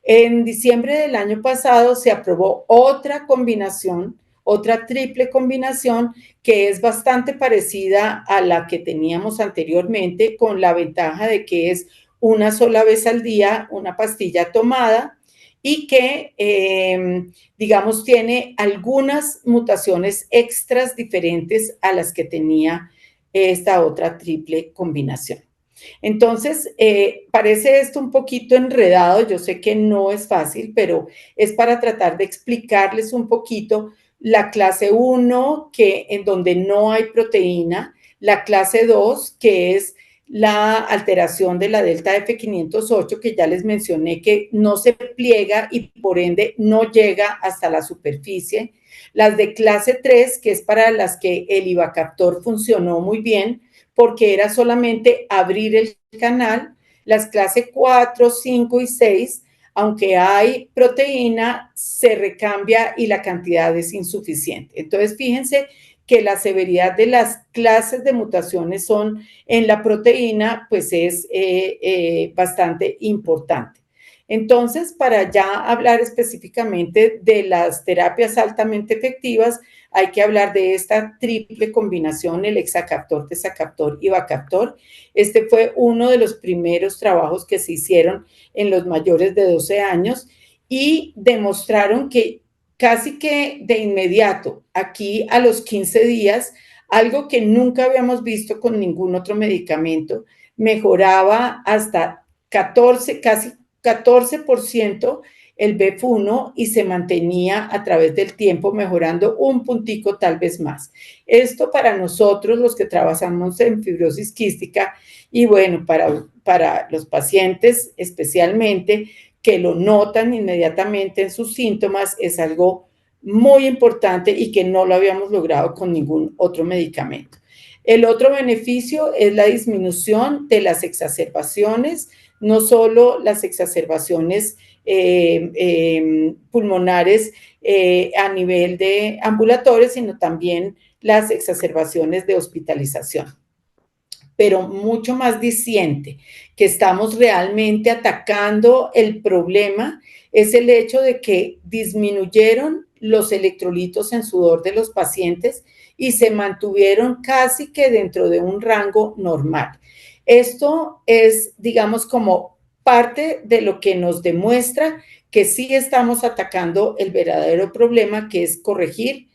En diciembre del año pasado se aprobó otra combinación, otra triple combinación que es bastante parecida a la que teníamos anteriormente, con la ventaja de que es una sola vez al día, una pastilla tomada y que, digamos, tiene algunas mutaciones extras diferentes a las que tenía esta otra triple combinación. Entonces, parece esto un poquito enredado, yo sé que no es fácil, pero es para tratar de explicarles un poquito la clase 1, en donde no hay proteína, la clase 2, que es la alteración de la delta F508, que ya les mencioné que no se pliega y por ende no llega hasta la superficie. Las de clase 3, que es para las que el ivacaptor funcionó muy bien, porque era solamente abrir el canal. Las clase 4, 5 y 6, aunque hay proteína, se recambia y la cantidad es insuficiente. Entonces, fíjense que la severidad de las clases de mutaciones son en la proteína, pues es bastante importante. Entonces, para ya hablar específicamente de las terapias altamente efectivas, hay que hablar de esta triple combinación, el hexacaptor, tezacaptor y ivacaptor. Este fue uno de los primeros trabajos que se hicieron en los mayores de 12 años y demostraron que casi que de inmediato, aquí a los 15 días, algo que nunca habíamos visto con ningún otro medicamento, mejoraba hasta 14, casi 14% el BEF1 y se mantenía a través del tiempo mejorando un puntico tal vez más. Esto para nosotros, los que trabajamos en fibrosis quística, y bueno, para los pacientes especialmente, que lo notan inmediatamente en sus síntomas, es algo muy importante y que no lo habíamos logrado con ningún otro medicamento. El otro beneficio es la disminución de las exacerbaciones, no solo las exacerbaciones pulmonares a nivel de ambulatorio, sino también las exacerbaciones de hospitalización. Pero mucho más diciente, que estamos realmente atacando el problema, es el hecho de que disminuyeron los electrolitos en sudor de los pacientes y se mantuvieron casi que dentro de un rango normal. Esto es, digamos, como parte de lo que nos demuestra que sí estamos atacando el verdadero problema, que es corregir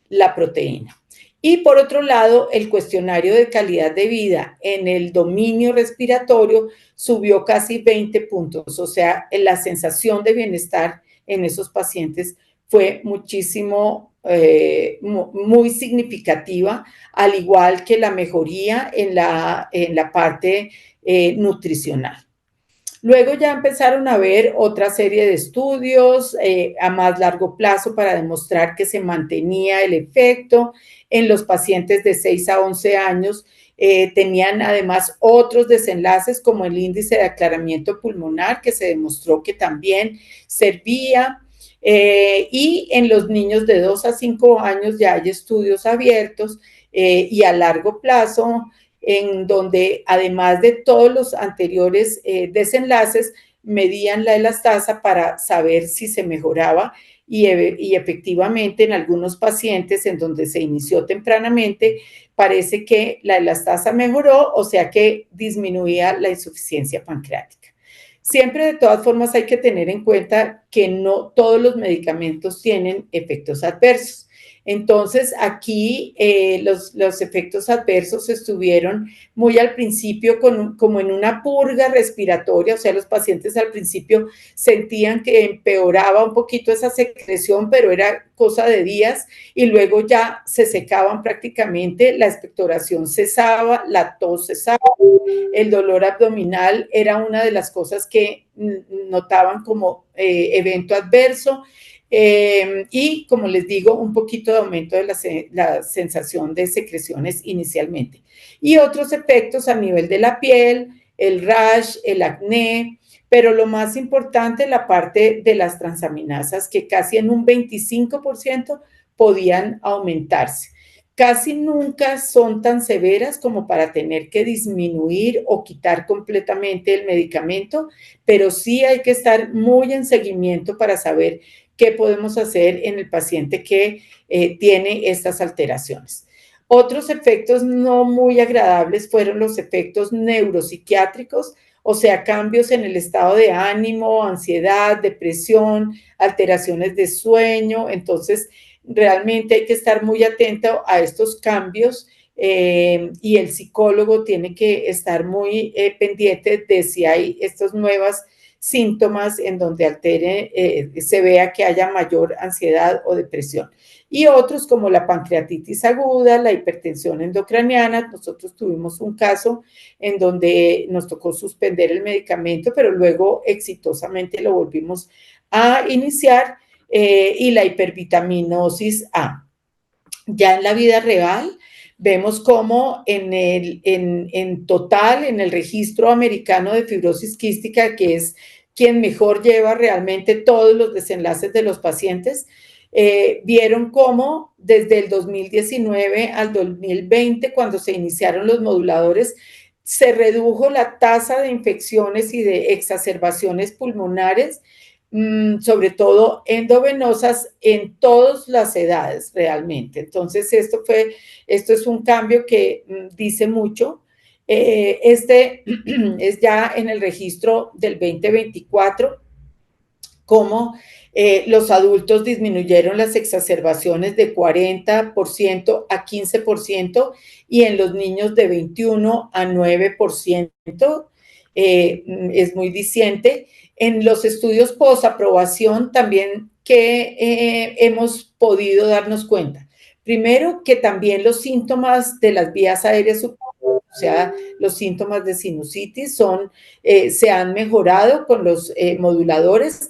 la proteína. Y por otro lado, el cuestionario de calidad de vida en el dominio respiratorio subió casi 20 puntos, o sea, la sensación de bienestar en esos pacientes fue muchísimo, muy significativa, al igual que la mejoría en la parte nutricional. Luego ya empezaron a ver otra serie de estudios a más largo plazo para demostrar que se mantenía el efecto en los pacientes de 6 a 11 años. Tenían además otros desenlaces como el índice de aclaramiento pulmonar, que se demostró que también servía. Y en los niños de 2 a 5 años ya hay estudios abiertos y a largo plazo en donde además de todos los anteriores desenlaces, medían la elastasa para saber si se mejoraba y efectivamente en algunos pacientes en donde se inició tempranamente, parece que la elastasa mejoró, o sea que disminuía la insuficiencia pancreática. Siempre, de todas formas, hay que tener en cuenta que no todos los medicamentos tienen efectos adversos. Entonces, aquí los efectos adversos estuvieron muy al principio como en una purga respiratoria, o sea, los pacientes al principio sentían que empeoraba un poquito esa secreción, pero era cosa de días y luego ya se secaban prácticamente, la expectoración cesaba, la tos cesaba, el dolor abdominal era una de las cosas que notaban como evento adverso. Y como les digo, un poquito de aumento de la sensación de secreciones inicialmente. Y otros efectos a nivel de la piel, el rash, el acné, pero lo más importante, la parte de las transaminasas, que casi en un 25% podían aumentarse. Casi nunca son tan severas como para tener que disminuir o quitar completamente el medicamento, pero sí hay que estar muy en seguimiento para saber qué podemos hacer en el paciente que tiene estas alteraciones. Otros efectos no muy agradables fueron los efectos neuropsiquiátricos, o sea, cambios en el estado de ánimo, ansiedad, depresión, alteraciones de sueño. Entonces, realmente hay que estar muy atento a estos cambios y el psicólogo tiene que estar muy pendiente de si hay estas nuevas síntomas en donde se vea que haya mayor ansiedad o depresión. Y otros como la pancreatitis aguda, la hipertensión endocraniana. Nosotros tuvimos un caso en donde nos tocó suspender el medicamento, pero luego exitosamente lo volvimos a iniciar, y la hipervitaminosis A. Ya en la vida real, vemos cómo en total, en el registro americano de fibrosis quística, que es quien mejor lleva realmente todos los desenlaces de los pacientes, vieron cómo desde el 2019 al 2020, cuando se iniciaron los moduladores, se redujo la tasa de infecciones y de exacerbaciones pulmonares, sobre todo endovenosas, en todas las edades realmente. Entonces, esto es un cambio que dice mucho. Este es ya en el registro del 2024, cómo los adultos disminuyeron las exacerbaciones de 40% a 15%, y en los niños de 21 a 9%. Es muy diciente. En los estudios posaprobación también que hemos podido darnos cuenta. Primero, que también los síntomas de las vías aéreas superiores, o sea, los síntomas de sinusitis, se han mejorado con los moduladores.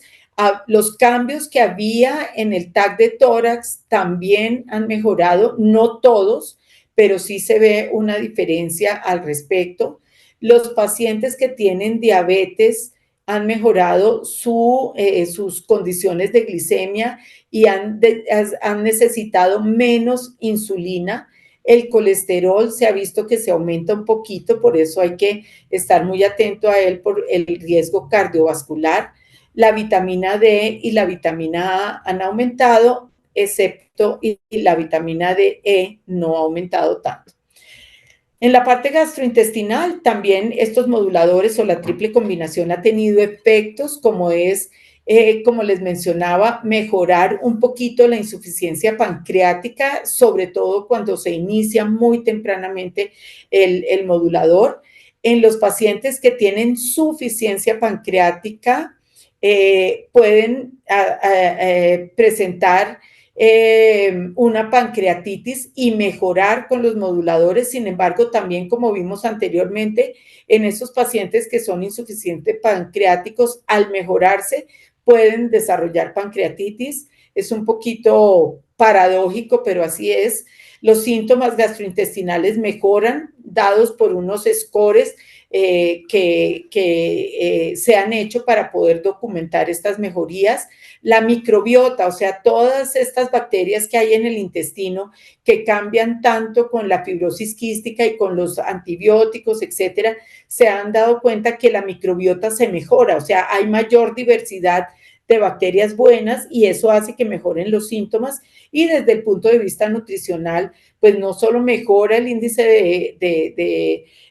Los cambios que había en el TAC de tórax también han mejorado, no todos, pero sí se ve una diferencia al respecto. Los pacientes que tienen diabetes han mejorado sus condiciones de glicemia y han necesitado menos insulina. El colesterol se ha visto que se aumenta un poquito, por eso hay que estar muy atento a él por el riesgo cardiovascular. La vitamina D y la vitamina A han aumentado, excepto y la vitamina D no ha aumentado tanto. En la parte gastrointestinal, también estos moduladores o la triple combinación ha tenido efectos, como como les mencionaba, mejorar un poquito la insuficiencia pancreática, sobre todo cuando se inicia muy tempranamente el modulador. En los pacientes que tienen suficiencia pancreática, pueden presentar una pancreatitis y mejorar con los moduladores. Sin embargo, también, como vimos anteriormente, en esos pacientes que son insuficientes pancreáticos, al mejorarse, pueden desarrollar pancreatitis. Es un poquito paradójico, pero así es. Los síntomas gastrointestinales mejoran, dados por unos scores que se han hecho para poder documentar estas mejorías. La microbiota, o sea, todas estas bacterias que hay en el intestino que cambian tanto con la fibrosis quística y con los antibióticos, etcétera, se han dado cuenta que la microbiota se mejora, o sea, hay mayor diversidad de bacterias buenas y eso hace que mejoren los síntomas. Y desde el punto de vista nutricional, pues no solo mejora el índice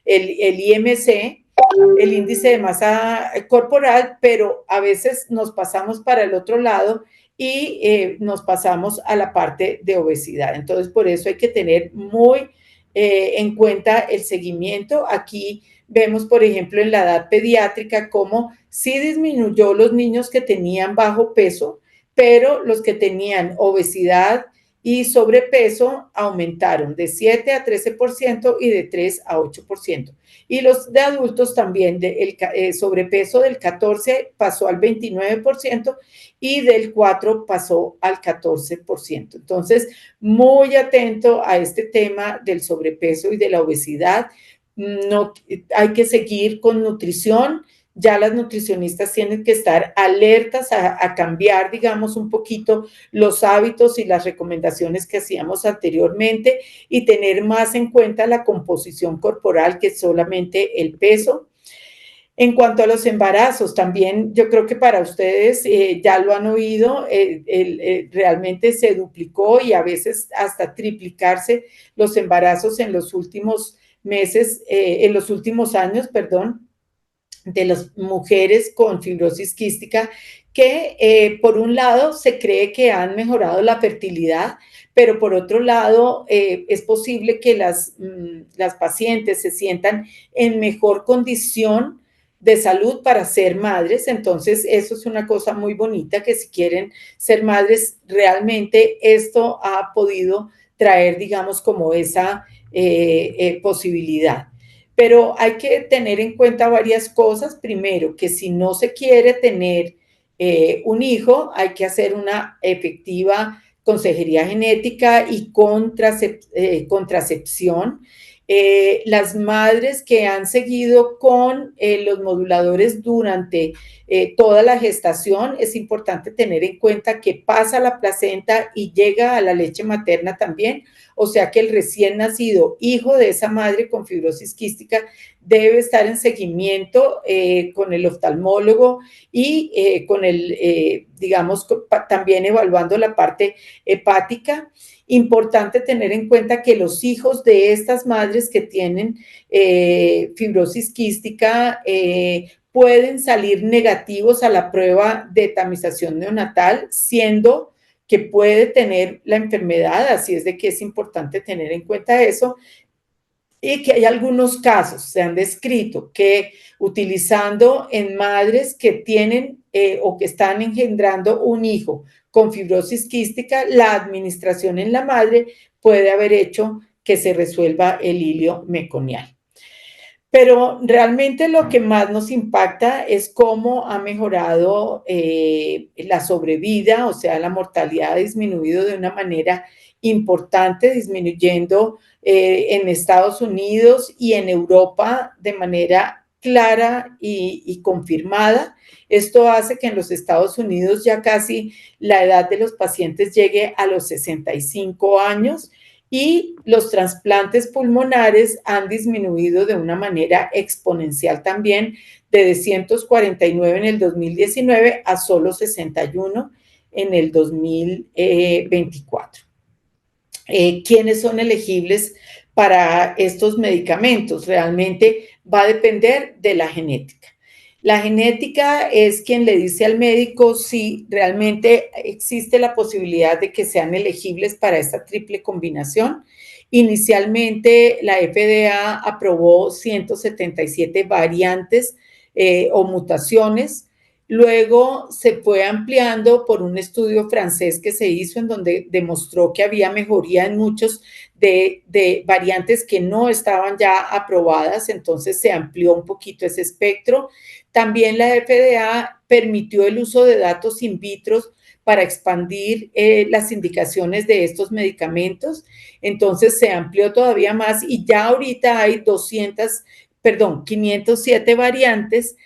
el IMC, el índice de masa corporal, pero a veces nos pasamos para el otro lado y nos pasamos a la parte de obesidad. Entonces, por eso hay que tener muy en cuenta el seguimiento. Aquí vemos, por ejemplo, en la edad pediátrica, cómo sí disminuyó los niños que tenían bajo peso, pero los que tenían obesidad y sobrepeso aumentaron de 7 a 13% y de 3 a 8%. Y los de adultos también, el sobrepeso del 14 pasó al 29% y del 4 pasó al 14%. Entonces, muy atento a este tema del sobrepeso y de la obesidad. No, hay que seguir con nutrición. Ya las nutricionistas tienen que estar alertas a cambiar, digamos, un poquito los hábitos y las recomendaciones que hacíamos anteriormente y tener más en cuenta la composición corporal que solamente el peso. En cuanto a los embarazos, también yo creo que para ustedes ya lo han oído, realmente se duplicó y a veces hasta triplicarse los embarazos en los últimos meses, en los últimos años, perdón, de las mujeres con fibrosis quística, que por un lado se cree que han mejorado la fertilidad, pero por otro lado es posible que las pacientes se sientan en mejor condición de salud para ser madres. Entonces, eso es una cosa muy bonita, que si quieren ser madres, realmente esto ha podido traer, digamos, como esa posibilidad. Pero hay que tener en cuenta varias cosas. Primero, que si no se quiere tener un hijo, hay que hacer una efectiva consejería genética y contracepción. Las madres que han seguido con los moduladores durante toda la gestación, es importante tener en cuenta que pasa la placenta y llega a la leche materna también, o sea que el recién nacido hijo de esa madre con fibrosis quística debe estar en seguimiento con el oftalmólogo y con el, digamos, también evaluando la parte hepática. Importante tener en cuenta que los hijos de estas madres que tienen fibrosis quística pueden salir negativos a la prueba de tamización neonatal, siendo que puede tener la enfermedad, así es de que es importante tener en cuenta eso, y que hay algunos casos, se han descrito, que utilizando en madres que tienen o que están engendrando un hijo con fibrosis quística, la administración en la madre puede haber hecho que se resuelva el hilio meconial. Pero realmente lo que más nos impacta es cómo ha mejorado la sobrevida, o sea, la mortalidad ha disminuido de una manera importante, disminuyendo en Estados Unidos y en Europa de manera clara y confirmada. Esto hace que en los Estados Unidos ya casi la edad de los pacientes llegue a los 65 años y los trasplantes pulmonares han disminuido de una manera exponencial también, de 249 en el 2019 a solo 61 en el 2024. ¿Quiénes son elegibles para estos medicamentos? Realmente va a depender de la genética. La genética es quien le dice al médico si realmente existe la posibilidad de que sean elegibles para esta triple combinación. Inicialmente, la FDA aprobó 177 variantes o mutaciones. Luego se fue ampliando por un estudio francés que se hizo en donde demostró que había mejoría en muchos de variantes que no estaban ya aprobadas, entonces se amplió un poquito ese espectro. También la FDA permitió el uso de datos in vitro para expandir las indicaciones de estos medicamentos, entonces se amplió todavía más y ya ahorita hay 507 variantes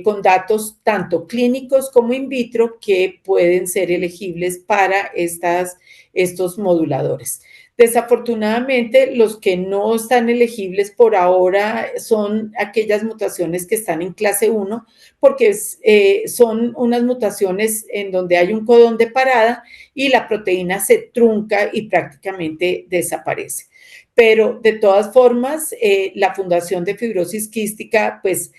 con datos tanto clínicos como in vitro que pueden ser elegibles para estos moduladores. Desafortunadamente, los que no están elegibles por ahora son aquellas mutaciones que están en clase 1, porque son unas mutaciones en donde hay un codón de parada y la proteína se trunca y prácticamente desaparece. Pero de todas formas, la Fundación de Fibrosis Quística, pues,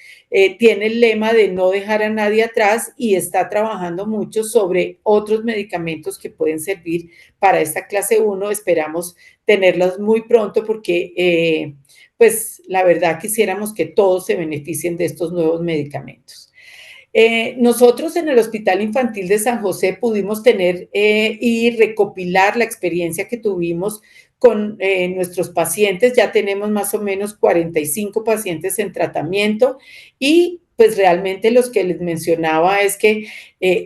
tiene el lema de no dejar a nadie atrás y está trabajando mucho sobre otros medicamentos que pueden servir para esta clase 1. Esperamos tenerlos muy pronto porque, pues, la verdad quisiéramos que todos se beneficien de estos nuevos medicamentos. Nosotros en el Hospital Infantil de San José pudimos tener y recopilar la experiencia que tuvimos con nuestros pacientes. Ya tenemos más o menos 45 pacientes en tratamiento y pues realmente los que les mencionaba es que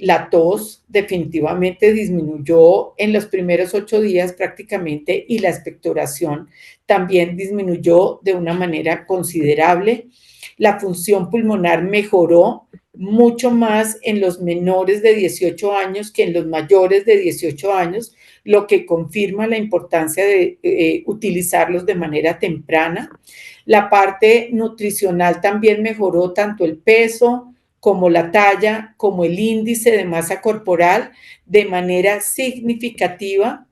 la tos definitivamente disminuyó en los primeros 8 días prácticamente y la expectoración también disminuyó de una manera considerable. La función pulmonar mejoró mucho más en los menores de 18 años que en los mayores de 18 años, lo que confirma la importancia de utilizarlos de manera temprana. La parte nutricional también mejoró tanto el peso como la talla, como el índice de masa corporal de manera significativa.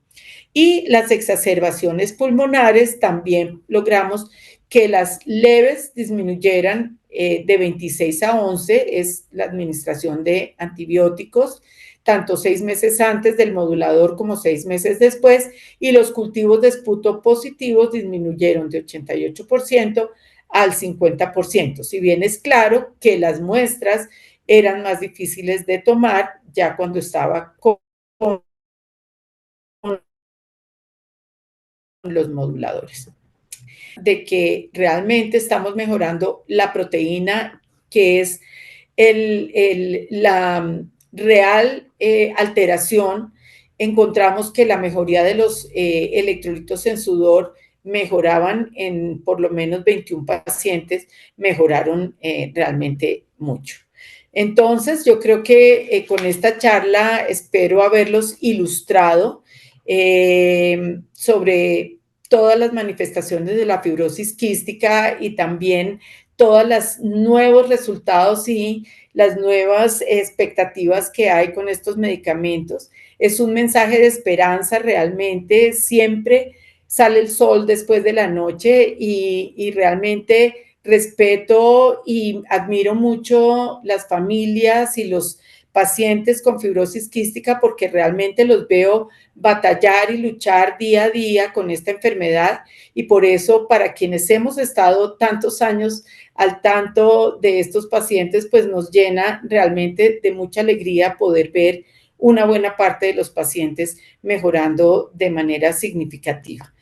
Y las exacerbaciones pulmonares también logramos que las leves disminuyeran de 26 a 11, es la administración de antibióticos, tanto 6 meses antes del modulador como 6 meses después, y los cultivos de esputo positivos disminuyeron de 88% al 50%, si bien es claro que las muestras eran más difíciles de tomar ya cuando estaba con los moduladores. De que realmente estamos mejorando la proteína, que es la real alteración. Encontramos que la mejoría de los electrolitos en sudor mejoraban en por lo menos 21 pacientes, mejoraron realmente mucho. Entonces, yo creo que con esta charla espero haberlos ilustrado sobre todas las manifestaciones de la fibrosis quística y también todos los nuevos resultados y las nuevas expectativas que hay con estos medicamentos. Es un mensaje de esperanza realmente, siempre sale el sol después de la noche y realmente respeto y admiro mucho las familias y los pacientes con fibrosis quística porque realmente los veo batallar y luchar día a día con esta enfermedad y por eso para quienes hemos estado tantos años al tanto de estos pacientes, pues nos llena realmente de mucha alegría poder ver una buena parte de los pacientes mejorando de manera significativa.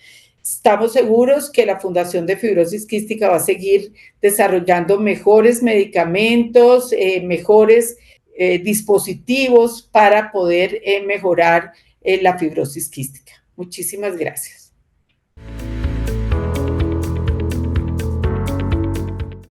Estamos seguros que la Fundación de Fibrosis Quística va a seguir desarrollando mejores medicamentos, mejores dispositivos para poder mejorar la fibrosis quística. Muchísimas gracias.